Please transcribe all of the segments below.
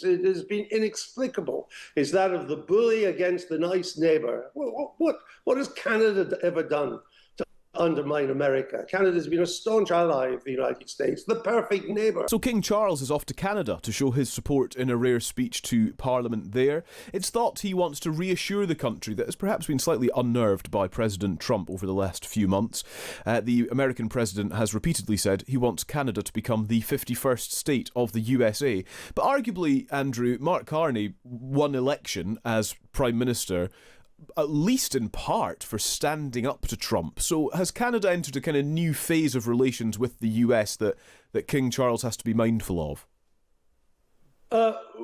It has been inexplicable. It's that of the bully against the nice neighbour. What has Canada ever done to undermine America? Canada's been a staunch ally of the United States, the perfect neighbour. So King Charles is off to Canada to show his support in a rare speech to Parliament there. It's thought he wants to reassure the country that has perhaps been slightly unnerved by President Trump over the last few months. The American president has repeatedly said he wants Canada to become the 51st state of the USA. But arguably, Andrew, Mark Carney won election as Prime Minister at least in part for standing up to Trump. So has Canada entered a kind of new phase of relations with the US that King Charles has to be mindful of?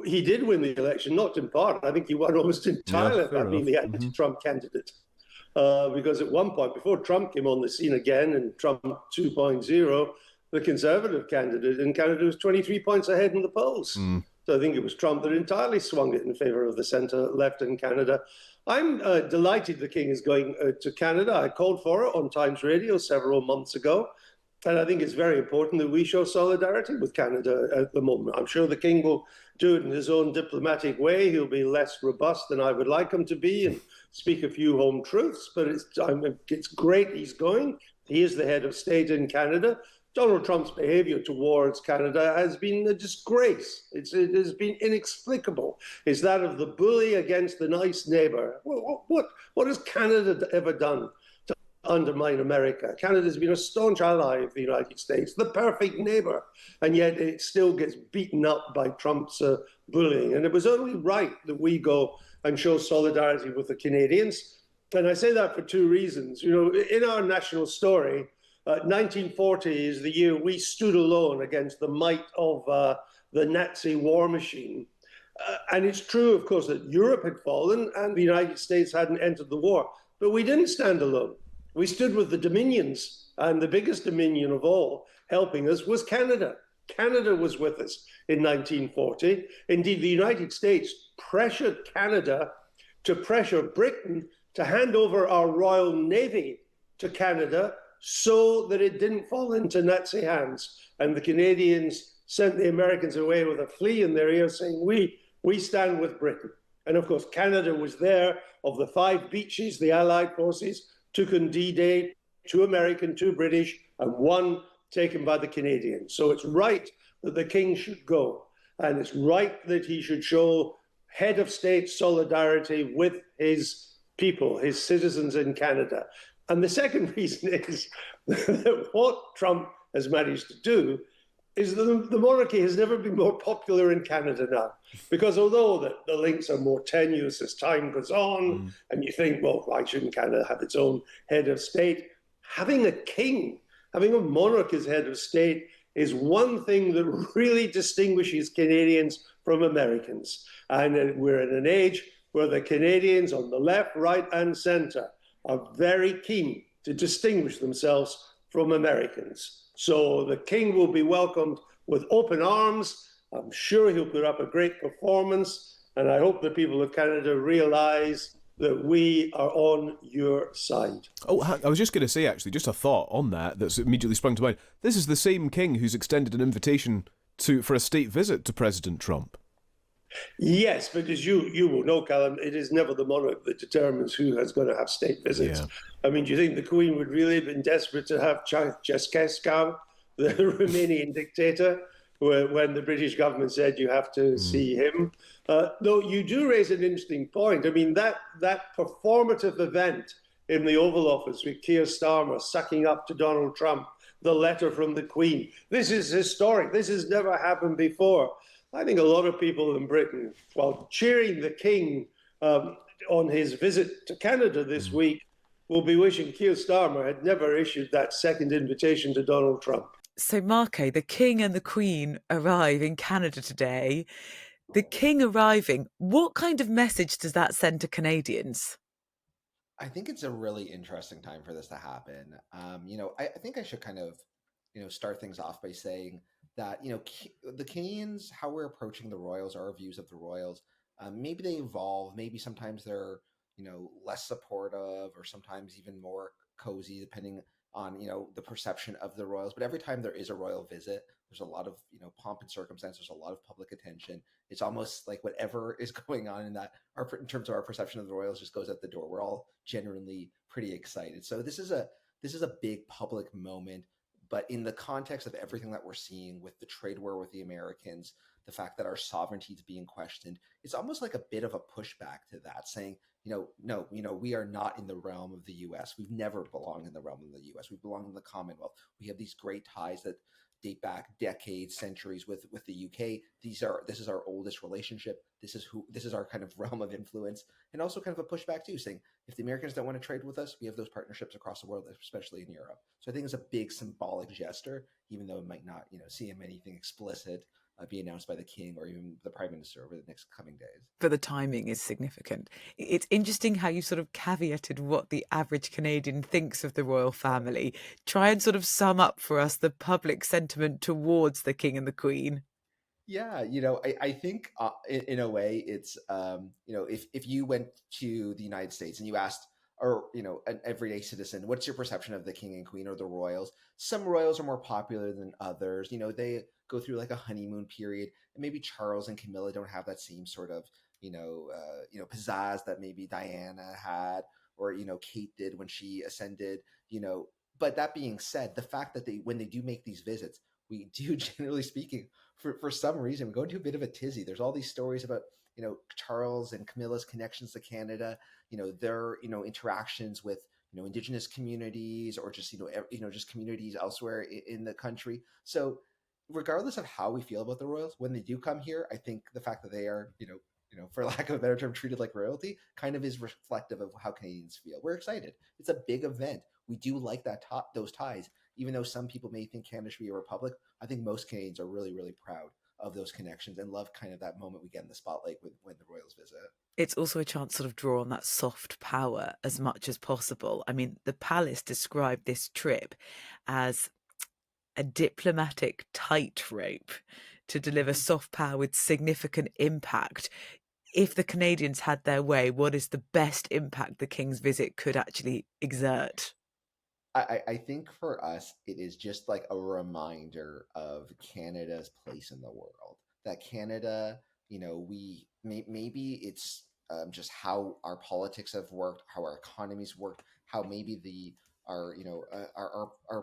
He did win the election, not in part. I think he won almost entirely by being the anti-Trump candidate. Because at one point, before Trump came on the scene again in Trump 2.0, the Conservative candidate in Canada was 23 points ahead in the polls. So I think it was Trump that entirely swung it in favour of the centre-left in Canada. I'm delighted the King is going to Canada. I called for it on Times Radio several months ago. And I think it's very important that we show solidarity with Canada at the moment. I'm sure the King will do it in his own diplomatic way. He'll be less robust than I would like him to be and speak a few home truths. But it's great he's going. He is the head of state in Canada. Donald Trump's behaviour towards Canada has been a disgrace. It has been inexplicable. It's that of the bully against the nice neighbour. What has Canada ever done to undermine America? Canada's been a staunch ally of the United States, the perfect neighbour, and yet it still gets beaten up by Trump's bullying. And it was only right that we go and show solidarity with the Canadians. And I say that for two reasons. You know, in our national story, 1940 is the year we stood alone against the might of the Nazi war machine. And it's true, of course, that Europe had fallen and the United States hadn't entered the war. But we didn't stand alone. We stood with the dominions, and the biggest dominion of all helping us was Canada. Canada was with us in 1940. Indeed, the United States pressured Canada to pressure Britain to hand over our Royal Navy to Canada so that it didn't fall into Nazi hands. And the Canadians sent the Americans away with a flea in their ear saying, we stand with Britain. And of course, Canada was there. Of the 5 beaches, the Allied forces took on D-Day, 2 American, 2 British, and 1 taken by the Canadians. So it's right that the King should go. And it's right that he should show head of state solidarity with his people, his citizens in Canada. And the second reason is that what Trump has managed to do is that the monarchy has never been more popular in Canada now. Because although the links are more tenuous as time goes on, and you think, well, why shouldn't Canada have its own head of state? Having a king, having a monarch as head of state is one thing that really distinguishes Canadians from Americans. And we're in an age where the Canadians on the left, right, and centre are very keen to distinguish themselves from Americans. So the King will be welcomed with open arms. I'm sure he'll put up a great performance. And I hope the people of Canada realise that we are on your side. Oh, I was just going to say, actually, just a thought on that's immediately sprung to mind. This is the same King who's extended an invitation for a state visit to President Trump. Yes, but as you will know, Callum, it is never the monarch that determines who is going to have state visits. Yeah. I mean, do you think the Queen would really have been desperate to have Ceausescu, the Romanian dictator, when the British government said you have to see him? Though you do raise an interesting point. I mean, that performative event in the Oval Office with Keir Starmer sucking up to Donald Trump, the letter from the Queen, this is historic. This has never happened before. I think a lot of people in Britain, while cheering the King on his visit to Canada this week, will be wishing Keir Starmer had never issued that second invitation to Donald Trump. So, Marco, the King and the Queen arrive in Canada today. The King arriving, what kind of message does that send to Canadians? I think it's a really interesting time for this to happen. I think I should kind of, start things off by saying that, the Canadians, how we're approaching the Royals, our views of the Royals, maybe they evolve. Maybe sometimes they're, less supportive or sometimes even more cozy, depending on, the perception of the royals. But every time there is a royal visit, there's a lot of, pomp and circumstance. There's a lot of public attention. It's almost like whatever is going on in terms of our perception of the royals just goes out the door. We're all genuinely pretty excited. So this is a big public moment. But in the context of everything that we're seeing with the trade war with the Americans, the fact that our sovereignty is being questioned, it's almost like a bit of a pushback to that, saying, no, we are not in the realm of the U.S. We've never belonged in the realm of the U.S. We belong in the Commonwealth. We have these great ties that date back decades, centuries with the UK. This is our oldest relationship. This is our kind of realm of influence, and also kind of a pushback too, saying if the Americans don't want to trade with us, we have those partnerships across the world, especially in Europe. So I think it's a big symbolic gesture, even though it might not, see anything explicit be announced by the king or even the prime minister over the next coming days. But the timing is significant. It's interesting how you sort of caveated what the average Canadian thinks of the royal family. Try and sort of sum up for us the public sentiment towards the king and the queen. Yeah, I think in a way it's, if you went to the United States and you asked, or, an everyday citizen, what's your perception of the king and queen or the royals? Some royals are more popular than others. They go through like a honeymoon period, and maybe Charles and Camilla don't have that same sort of, pizzazz that maybe Diana had, or, Kate did when she ascended, But that being said, the fact that when they do make these visits, we do, generally speaking, for some reason, we go into a bit of a tizzy. There's all these stories about, Charles and Camilla's connections to Canada, their, interactions with, Indigenous communities, or just, just communities elsewhere in the country. So regardless of how we feel about the royals, when they do come here, I think the fact that they are, for lack of a better term, treated like royalty kind of is reflective of how Canadians feel. We're excited. It's a big event. We do like those ties. Even though some people may think Canada should be a republic, I think most Canadians are really, really proud of those connections and love kind of that moment we get in the spotlight when the royals visit. It's also a chance to sort of draw on that soft power as much as possible. I mean, the palace described this trip as a diplomatic tightrope to deliver soft power with significant impact. If the Canadians had their way, what is the best impact the king's visit could actually exert? I think for us, it is just like a reminder of Canada's place in the world. That Canada, maybe it's just how our politics have worked, how our economies worked, how maybe our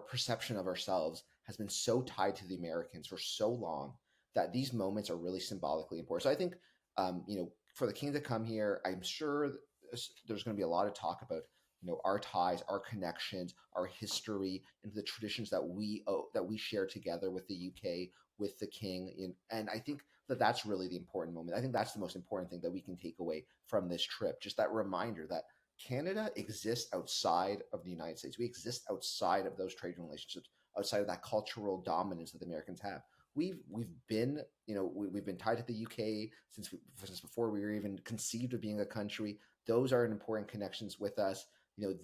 perception of ourselves has been so tied to the Americans for so long that these moments are really symbolically important. So I think, for the king to come here, I'm sure there's going to be a lot of talk about our ties, our connections, our history, and the traditions that we share together with the UK, with the king. And I think that's really the important moment. I think that's the most important thing that we can take away from this trip. Just that reminder that Canada exists outside of the United States. We exist outside of those trade relationships, outside of that cultural dominance that the Americans have. We've been tied to the UK since before we were even conceived of being a country. Those are important connections with us.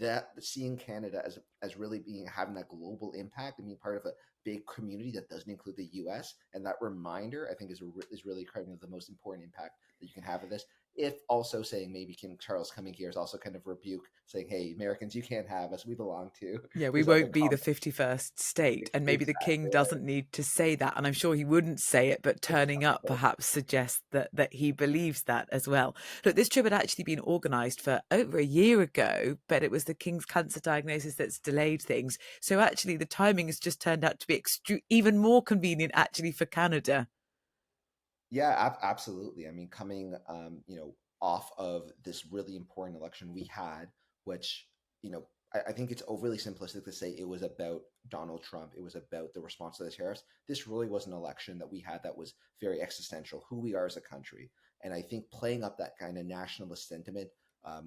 That seeing Canada as really having that global impact and being part of a big community that doesn't include the U.S. and that reminder, I think, is really kind of the most important impact that you can have of this. If also saying maybe King Charles coming here is also kind of rebuke, saying, "Hey, Americans, you can't have us. We belong to." Yeah, we won't be the 51st state. And maybe Exactly. the king doesn't need to say that. And I'm sure he wouldn't say it, but turning up perhaps suggests that he believes that as well. Look, this trip had actually been organised for over a year ago, but it was the king's cancer diagnosis that's delayed things. So actually the timing has just turned out to be even more convenient actually for Canada. Yeah, absolutely. I mean, coming, off of this really important election we had, which, I think it's overly simplistic to say it was about Donald Trump. It was about the response to the tariffs. This really was an election that we had that was very existential, who we are as a country. And I think playing up that kind of nationalist sentiment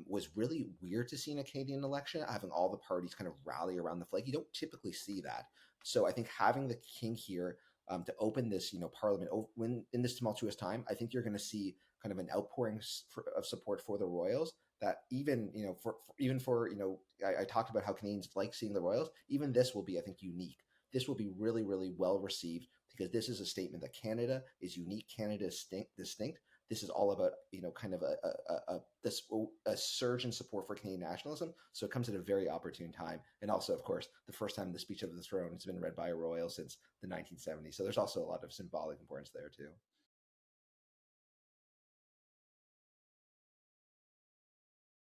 was really weird to see in a Canadian election, having all the parties kind of rally around the flag. You don't typically see that. So I think having the king here to open this, parliament when in this tumultuous time, I think you're going to see kind of an outpouring of support for the royals. That even, I talked about how Canadians like seeing the royals. Even this will be, I think, unique. This will be really, really well received because this is a statement that Canada is unique. Canada is distinct. this is all about, kind of a surge in support for Canadian nationalism. So it comes at a very opportune time. And also, of course, the first time the Speech of the Throne has been read by a royal since the 1970s. So there's also a lot of symbolic importance there too.